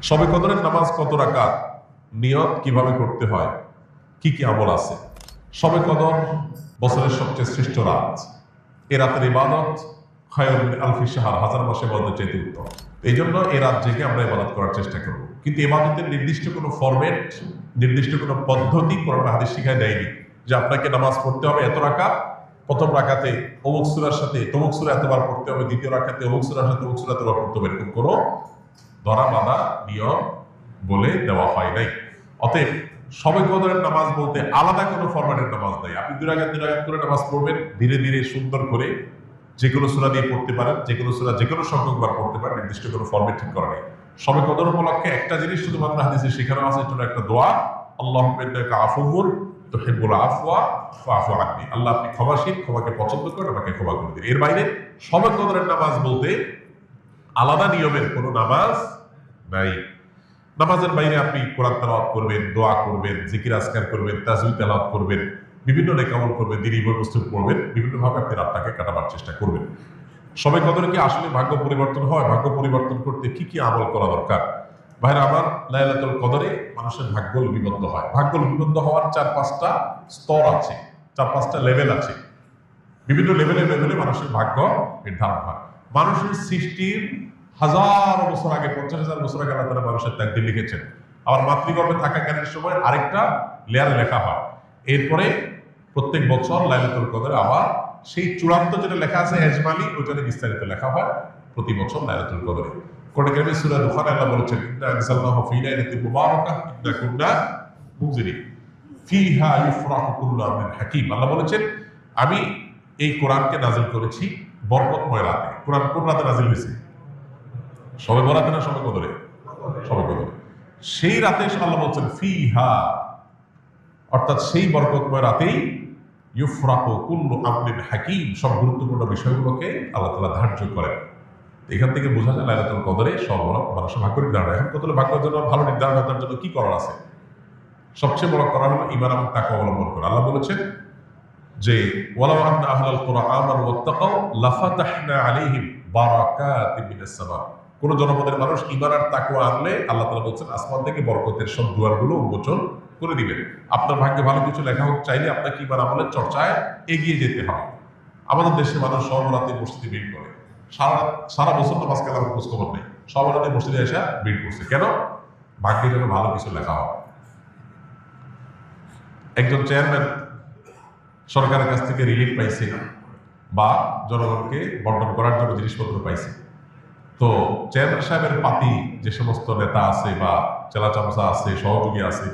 শবে কদরের নামাজ কত রাকাত, নিয়ত কিভাবে করতে হয়, কি কি আমল আছে? শবে কদর বছরের সবচেয়ে শ্রেষ্ঠ রাত। এ রাতের ইবাদত খায়রুন মিন আলফি শাহর, হাজার মাসে ইবাদতের চাইতে উত্তম। এই জন্য এই রাত জেগে আমরা ইবাদত করার চেষ্টা করব। কিন্তু ইবাদতের নির্দিষ্ট কোনো ফরম্যাট, নির্দিষ্ট কোনো পদ্ধতি কোরআন হাদিস শিখায় দেয়নি যে আপনাকে নামাজ পড়তে হবে এত রাকাত, প্রথম রাকাতে অমুক সূরার সাথে তমুক সূরা এতবার পড়তে হবে, দ্বিতীয় রাকাতে অমুক সূরার সাথে অমুক সূরা এতবার পড়তে হবে, এরকম কোনো ধরা বাঁধা নিয়ম বলে দেওয়া হয় নাই। অতএব শবে কদরের নামাজ বলতে আলাদা কোনো ফরম্যাটের নামাজ নাই। আপনি দুই রাকাত করে নামাজ পড়বেন, ধীরে ধীরে সুন্দর করে যে কোনো সূরা দিয়ে পড়তে পারেন, যে কোনো সূরা যে কোনো সংখ্যকবার পড়তে পারেন, নির্দিষ্ট কোনো ফরম্যাট ঠিক করা নেই। শবে কদর উপলক্ষে একটা জিনিস শুধুমাত্র হাদিসে শেখানো আছে, এটা একটা দোয়া, আল্লাহুম্মা ইন্নাকা আফুউন তুহিব্বুল আফওয়া ফাআফু আন্নি। আল্লাহ আপনি ক্ষমাশীল, ক্ষমাকে পছন্দ করেন, আমাকে ক্ষমা করে দিন। এর বাইরে শবে কদরের নামাজ বলতে আলাদা নিয়মের কোনো নামাজ নাই। নামাজের বাইরে আপনি কোরআন তেলাওয়াত করবেন, দোয়া করবেন, জিকির আজকার করবেন, তাজবিহ তেলাওয়াত করবেন, বিভিন্ন নেকামল করবেন, দিনী বই পুস্তক পড়বেন, বিভিন্নভাবে আপনি রাতটাকে কাটাবার চেষ্টা করবেন। শবে কদরে কি আসলে ভাগ্য পরিবর্তন হয়? ভাগ্য পরিবর্তন করতে কি কি আমল করা দরকার? ভাইরা আমার, লাইলাতুল কদরে মানুষের ভাগ্য লিপিবদ্ধ হয়। ভাগ্য লিপিবদ্ধ হওয়ার 4-5টা স্তর আছে, 4-5টা লেভেল আছে। বিভিন্ন লেভেলে লেভেলে মানুষের ভাগ্য নির্ধারণ হয়। মানুষের সৃষ্টির হাজার বছর আগে, 50,000 বছর আগে আল্লাহ তাআলা মানুষের তাকদীর লিখেছেন। আবার মাতৃগর্ভে থাকাকালীন সময় আরেকটা লেয়ারে লেখা হয়। এরপরে প্রত্যেক বছর লাইলাতুল কদরে আবার সেই চূড়ান্ত যেটা লেখা আছে এজমালি, ওইটারে বিস্তারিত লেখা হয় প্রতি বছর লাইলাতুল কদরে। কোরআন কারীমে সূরা দুখানে আল্লাহ বলেছেন, ইন্না আনজালনাহু ফী লাইলাতিন মুবারাকাহ ইন্না কুন্না মুনজিরিন ফীহা ইউফরাকু কুল্লু আমরিন হাকীম। আল্লাহ বলেছেন, আমি এই কোরআনকে নাজিল করেছি বরকতময় রাতে। কোরআন কোন রাতে নাজিল হয়েছে? শবে বরাতে না শবে কদরে? শবে কদরে। সেই রাতে আল্লাহ বলছেন ফীহা, অর্থাৎ সেই বরকতময় রাতেই ইউফরাকু কুল্লু আমরিন হাকীম, সব গুরুত্বপূর্ণ বিষয়গুলোকে আল্লাহ তাআলা ধার্য করেন। এখান থেকে বোঝা যায় লাইলাতুল কদরে সব মানুষের ভাগ্য নির্ধারণ। এখন কত ভাগ্যের জন্য ভালো নির্ধারণ করার জন্য কি করার আছে? সবচেয়ে বড় করা হলো ঈমান এবং তাকওয়া অবলম্বন করা। আল্লাহ বলেছেন যে ওয়ালাউ আন্না আহলাল কুরআ আমানু ওয়াত্তাকাউ লাফাতাহনা আলাইহিম বারাকাতিন মিনাস সামা। কোন জনপদের মানুষ ঈমান আর তাকওয়া আনলে আল্লাহ তাআলা বলেছেন আসমান থেকে বরকতের সব দুয়ারগুলো উন্মোচন করে দিবেন। আপনার ভাগ্যে ভালো কিছু লেখা হোক চাইলে আপনাকে ঈমান আমলের চর্চায় এগিয়ে যেতে হবে। আমাদের দেশে মানুষ সর্বরাতে মসজিদে ভিড় করে, সারা বছর নামাজ কালাম খোঁজ খবর নেই, সর্বরাতে মসজিদে এসে ভিড় করছে। কেন? ভাগ্যে যেন ভালো কিছু লেখা হয়। একজন চেয়ারম্যান সরকারের কাছ থেকে রিলিফ পাইছে বা জনগণকে বন্টন করার জন্য জিনিসপত্র পাইছে। তো চেয়ারম্যান সাহেবের পাতি যে সমস্ত নেতা আছে বা চেলা চামচা আছে, সহযোগী আছে,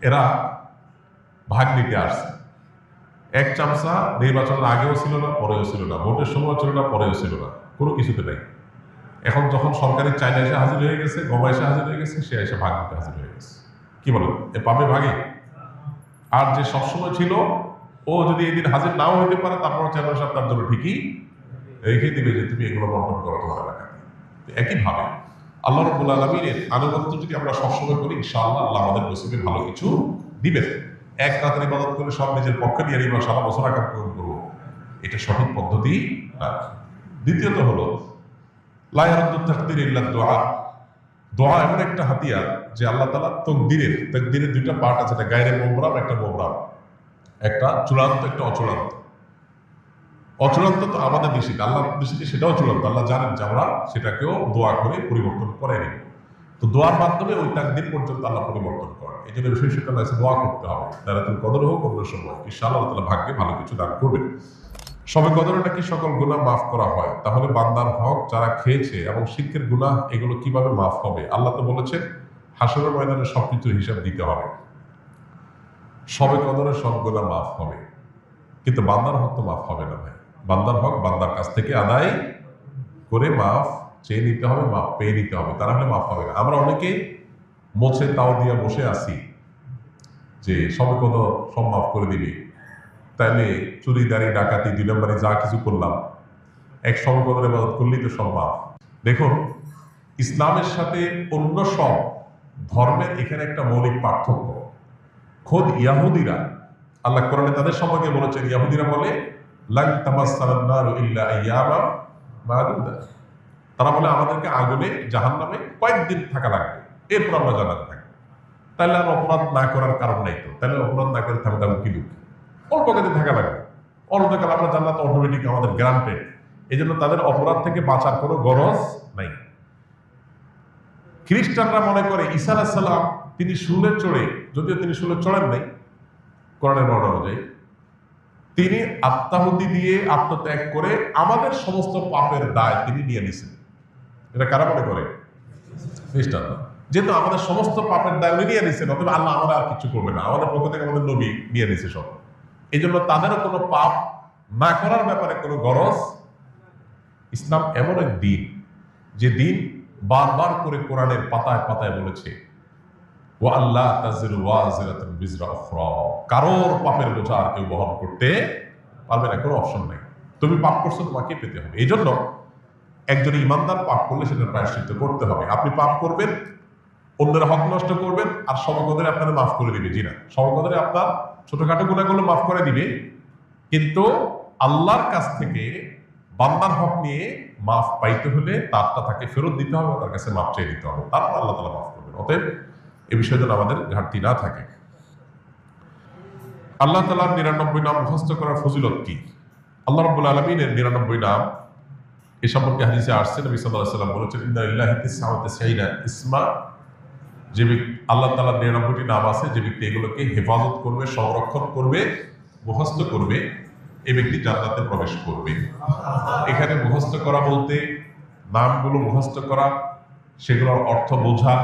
এরা ভাগ নিতে আসছে। এক চামচা নির্বাচনের আগেও ছিল না, পরেও ছিল না, ভোটের সময় ছিল না, পরেও ছিল না, কোনো কিছুতে নাই। এখন যখন সরকারি চাইনা এসে হাজির হয়ে গেছে, গমা এসে হাজির হয়ে গেছে, সে এসে ভাগ নিতে হাজির হয়ে গেছে। কি বলেন, এ পাবে ভাগে? আর যে সবসময় ছিল, ও যদি এই দিন হাজির নাও হইতে পারে, তারপর চেয়ারম্যান সাহেব তার জন্য ঠিকই রেখে দিবে যে তুমি এগুলো বন্টন করো তোমার এলাকায়। একইভাবে আল্লাহ রাব্বুল আলামিনের আনুগত্য যদি আমরা সবসময় করি, ইনশাআল্লাহ আল্লাহ আমাদের নসিবে ভালো কিছু দিবেন। এক রাতের ইবাদত করে সব নিজের পক্ষে নিয়ে নিব, সারা বছর আকাম পূরণ করবো, এটা সঠিক পদ্ধতি না। দ্বিতীয়ত হলো লা ইয়ারুদ্দু তাকদীর ইল্লা দুআ। দোয়া এমন একটা হাতিয়ার যে আল্লাহ তাআলা তাকদীরের দুইটা পার্ট আছে, একটা গায়রে মুবরাম, একটা মুবরাম, একটা চূড়ান্ত, একটা অচূড়ান্ত। অচূড়ান্ত তো আমাদের দৃষ্টিতে, আল্লাহর দৃষ্টিতে সেটাও চূড়ান্ত। আল্লাহ জানেন যে আমরা সেটাকেও দোয়া করে পরিবর্তন করে নিব। তো দোয়ার মাধ্যমে ওই তাকদীর পর্যন্ত আল্লাহ পরিবর্তন করেন। এই জন্য বিশেষত দোয়া করতে হবে, লাইলাতুল কদর হোক অন্য সময়, ইনশাআল্লাহ আল্লাহ তাআলা ভাগ্যে ভালো কিছু দান করবেন। শবে কদরে নাকি সকল গুনাহ মাফ করা হয়, তাহলে বান্দার হক যারা খেয়েছে এবং শিরকের গুনাহ, এগুলো কিভাবে মাফ হবে? আল্লাহ তো বলেছেন হাসরের ময়দানে সবকিছু হিসাব দিতে হবে। শবে কদরে সব গুনাহ মাফ হবে, কিন্তু বান্দার হক তো মাফ হবে না ভাই। বান্দার হক বান্দার কাছ থেকে আদায় করে মাফ চেয়ে নিতে হবে, মাফ পেয়ে নিতে হবে, তা না হলে মাফ হবে না। আমরা অনেকে মোছে তাও দিয়ে বসে আছি যে শবে কদর সব মাফ করে দিবি, তাইলে চুরি দাঁড়ি ডাকাতি 2 নম্বরে যা কিছু করলাম, এক শবে কদরে ইবাদত করলেই তো সব মাফ। দেখুন, ইসলামের সাথে অন্য সব ধর্মের এখানে একটা মৌলিক পার্থক্য। খোদ ইয়াহুদিরা, আল্লাহ কোরআনে তাদের সম্পর্কে বলেছেন, ইয়াহুদিরা বলে লান তামাসসানান নারু ইল্লা আইয়ামা মাদুদা। তারা বলে আমাদেরকে আগুনে জাহান্নামে কয়েকদিন থাকা লাগবে, এরপর আমরা জান্নাতে থাকবো। তাহলে আর অপরাধ না করার কারণ নাই তো, তাহলে অপরাধ না করে থাকতে হবে কি দুঃখ, অল্প কদিন থাকা লাগবে, অনন্তকাল আমরা জান্নাত অটোমেটিক আমাদের গ্রান্টেড। এই জন্য তাদের অপরাধ থেকে বাঁচার কোনো গরজ নাই। খ্রিস্টানরা মনে করে ঈসা আলাইহিস সালাম তিনি শুলে চড়ে, যদিও তিনি শুলে চড়েন নাই কোরআনের বর্ণনা অনুযায়ী, তিনি আত্মাহুতি দিয়ে আত্মত্যাগ করে আমাদের সমস্ত পাপের দায় তিনি নিয়ে নিছেন। এটা কারা মনে করে? খ্রিস্টানরা। যেহেতু আমাদের সমস্ত পাপের দায় উনি নিয়ে নিছেন, অথবা আল্লাহ আমাদের আর কিছু করবে না, আমাদের পক্ষ থেকে আমাদের নবী নিয়ে নিছে সব। এই জন্য তাদেরও কোনো পাপ না করার ব্যাপারে কোনো গরজ। ইসলাম এমন এক দিন, যে দিন বারবার করে কোরআনের পাতায় পাতায় বলেছে ওয়া আল্লাহ তাজিরু ওয়াজিরাতুন বিজরা উখরা, কারোর পাপের বোঝা আর কেউ বহন করতে পারবে না, কোনো অপশন নাই। তুমি পাপ করছো, তোমাকে পেতে হবে। এই জন্য একজন ইমানদার পাপ করলে সেটা প্রায়শ্চিত্ত করতে হবে। আপনি পাপ করবেন, অন্যের হক নষ্ট করবেন, আর সবকদরে আপনাদের মাফ করে দিবে। জি না, সবকদরে আপনার ছোটখাটো গুনাহগুলো মাফ করে দিবে, কিন্তু আল্লাহর কাছ থেকে বান্দার হক নিয়ে মাফ পাইতে হলে তারটা তাকে ফেরত দিতে হবে, তার কাছে মাফ চেয়ে দিতে হবে, তারপর আল্লাহ তাআলা মাফ করবেন। অতএব এ বিষয়ে যেন আমাদের ঘাটতি না থাকে। আল্লাহ তাআলার ৯৯ নাম মুখস্থ করার ফজিলত কি? আল্লাহ রাব্বুল আলামিনের ৯৯ নাম এ সম্পর্কে হাদিসে আসছে, নবী সাল্লাল্লাহু আলাইহি ওয়াসাল্লাম বলেছেন ইন্না লিল্লাহি তিসআওয়া তিসঈনা ইসমা, যে আল্লাহ তাআলার ৯৯টি নাম আছে, যে ব্যক্তি এগুলোকে হেফাজত করবে, সংরক্ষণ করবে, মুখস্থ করবে, এই ব্যক্তি জান্নাতে প্রবেশ করবে। এখানে মুখস্থ করা বলতে নামগুলো মুখস্থ করা, সেগুলোর অর্থ বোঝা,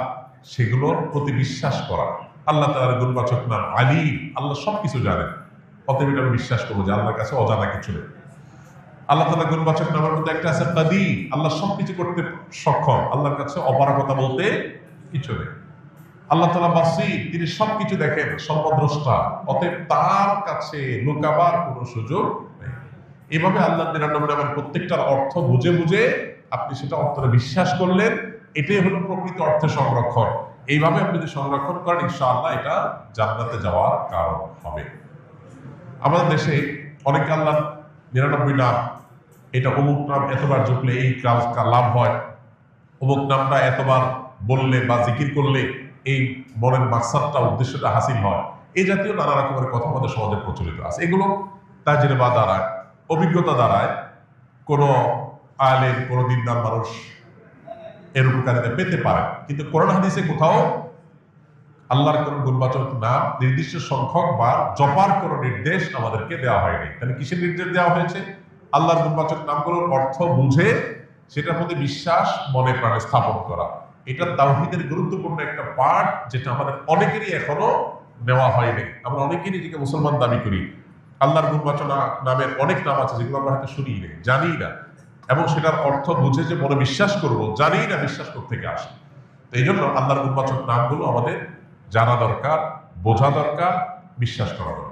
সেগুলোর প্রতি বিশ্বাস করা। আল্লাহ তাআলার গুণবাচক নাম আলীম, আল্লাহ সবকিছু জানেন, অতএব এটা আমি বিশ্বাস করবো যে আল্লাহর কাছে অজানা কিছু নেই। আল্লাহ তাআলার গুণবাচক নামের মধ্যে একটা আছে কাদির, আল্লাহ সবকিছু করতে সক্ষম, আল্লাহর কাছে অপারগতা বলতে কিছু নেই। আল্লাহ তাআলা বাসীর, তিনি সবকিছু দেখেন, সর্বদ্রষ্টা, অতএব তার কাছে লুকাবার কোনো সুযোগ নেই। এভাবে আল্লাহ ৯৯ নামের প্রত্যেকটার অর্থ বুঝে বুঝে আপনি সেটা অন্তরে বিশ্বাস করলেন, এটাই হলো প্রকৃত অর্থে সংরক্ষণ। এইভাবে আপনি যদি সংরক্ষণ করেন, ইনশাআল্লাহ এটা জান্নাতে যাওয়ার কারণ হবে। আমাদের দেশে অনেক আল্লাহ ৯৯ নাম, এটা অমুক নাম এতবার জপলে এই কাজ লাভ হয়, অমুক নামটা এতবার বললে বা জিকির করলে এই মনের মাকসাদটা, উদ্দেশ্যটা হাসিল হয়, এই জাতীয় নানা রকমের কথা আমাদের সমাজে প্রচলিত আছে। এগুলো তাজরিবা দ্বারায়, অভিজ্ঞতা দ্বারায় কোনো আলেম, কোনো দিনদার মানুষ এর উপকারিতা পেতে পারে, কিন্তু কোরআন হাদিসে কোথাও আল্লাহর কোন গুণবাচক নাম নির্দিষ্ট সংখ্যক বা জপার কোন নির্দেশ আমাদেরকে দেওয়া হয়নি। তাহলে কিসের নির্দেশ দেওয়া হয়েছে? আল্লাহর গুণবাচক নামগুলোর অর্থ বুঝে সেটার প্রতি বিশ্বাস মনে প্রাণে স্থাপন করা। এটা তাওহীদের গুরুত্বপূর্ণ একটা পার্ট, যেটা আমাদের অনেকেরই এখনো নেওয়া হয়নি। আমরা অনেকেই নিজেকে মুসলমান দাবি করি, আল্লাহর গুণবাচক নামের অনেক নাম আছে যেগুলো আমরা হয়তো শুনি না, জানি না, এবং সেটার অর্থ বুঝে যে মনে বিশ্বাস করবো, জানি না বিশ্বাস কোত্থেকে আসে। তো এই জন্য আল্লাহর গুণবাচক নামগুলো আমাদের জানা দরকার, বোঝা দরকার, বিশ্বাস করা দরকার।